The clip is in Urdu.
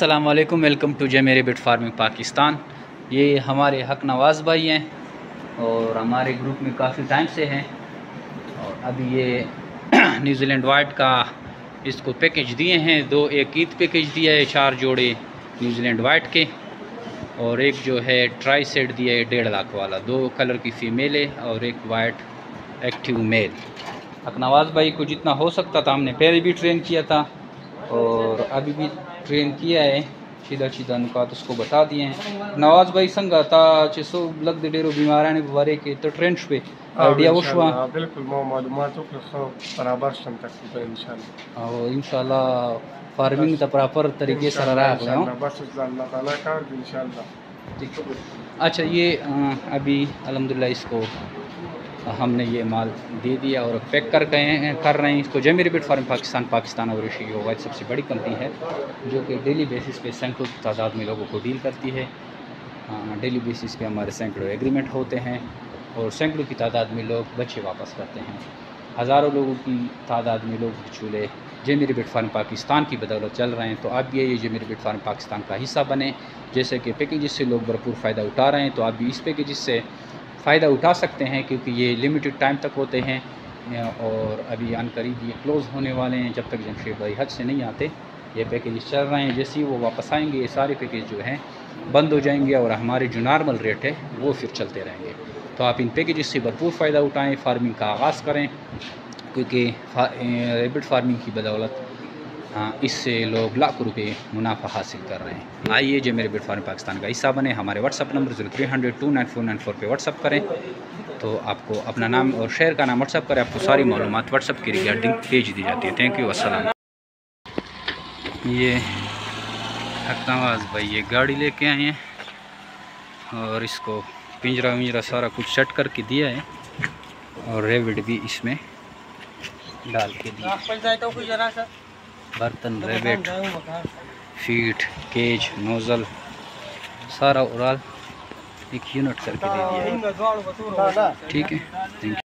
السلام علیکم، ویلکم ٹو جے میرے بٹ فارمنگ پاکستان۔ یہ ہمارے حق نواز بھائی ہیں اور ہمارے گروپ میں کافی ٹائم سے ہیں، اور ابھی یہ نیوزی لینڈ وائٹ کا اس کو پیکج دیے ہیں، ایک عید پیکج دیا ہے 4 جوڑے نیوزی لینڈ وائٹ کے، اور ایک جو ہے ٹرائی سیٹ دیا ہے 1.5 لاکھ والا، 2 کلر کی فیمیل ہے اور ایک وائٹ ایکٹیو میل۔ حق نواز بھائی کو جتنا ہو سکتا تھا ہم نے پہلے بھی ٹرین کیا تھا اور ابھی بھی ٹرین کیا ہے، چیدہ نکات اس کو بتا دیے ہیں۔ نواز بھائی سنگا تھا چسو لگ دے ڈیرو بیماران بارے کے تو ٹرین پہ آئیڈیا وشوا بالکل مو معلوماتوں کو برابر شم تقریبا انشاءاللہ، اور انشاءاللہ فارمنگ تا پراپر طریقے سے رہا ہے بس اللہ تعالیٰ کا انشاءاللہ۔ اچھا، یہ ابھی الحمدللہ اس کو ہم نے یہ مال دے دیا اور پیک کر رہے ہیں اس کو۔ جے بٹ فارم پاکستان اور ریشی کی وائٹ سب سے بڑی کمپنی ہے جو کہ ڈیلی بیسس پہ سینکڑوں کی تعداد میں لوگوں کو ڈیل کرتی ہے۔ ڈیلی بیسس پہ ہمارے سینکڑوں ایگریمنٹ ہوتے ہیں اور سینکڑوں کی تعداد میں لوگ بچے واپس کرتے ہیں۔ ہزاروں لوگوں کی تعداد میں لوگ چولہے جے بٹ فارم پاکستان کی بدولت چل رہے ہیں، تو آپ بھی یہ جے بٹ فارم پاکستان کا حصہ بنیں۔ جیسے کہ پیکیجز سے لوگ بھرپور فائدہ اٹھا رہے ہیں، تو آپ بھی اس پیکیجز سے فائدہ اٹھا سکتے ہیں، کیونکہ یہ لمیٹڈ ٹائم تک ہوتے ہیں اور ابھی عن قریب یہ کلوز ہونے والے ہیں۔ جب تک جمشید بھائی حج سے نہیں آتے یہ پیکیجز چل رہے ہیں، جیسے ہی وہ واپس آئیں گے یہ سارے پیکیج جو ہیں بند ہو جائیں گے، اور ہمارے جو نارمل ریٹ ہے وہ پھر چلتے رہیں گے۔ تو آپ ان پیکیجز سے بھرپور فائدہ اٹھائیں، فارمنگ کا آغاز کریں، کیونکہ ریبٹ فارمنگ کی بدولت اس سے لوگ لاکھوں روپے منافع حاصل کر رہے ہیں۔ آئیے جو میرے بٹ فارم پاکستان کا حصہ بنے، ہمارے واٹس اپ نمبر 0300294494 پہ واٹس اپ کریں، تو آپ کو اپنا نام اور شہر کا نام واٹس اپ کریں، آپ کو ساری معلومات واٹس اپ کی ریگارڈنگ بھیج دی جاتی ہے۔ تھینک یو، السلام۔ یہ حق نواز بھائی یہ گاڑی لے کے آئے ہیں اور اس کو پنجرہ سارا کچھ سیٹ کر کے دیا ہے، اور ریبٹ بھی اس میں ڈال کے دیا، برتن، ریبٹ، فیٹ، کیج، نوزل سارا اورال ایک یونٹ کر کے دے دیا ہے۔ ٹھیک ہے، تھینک یو۔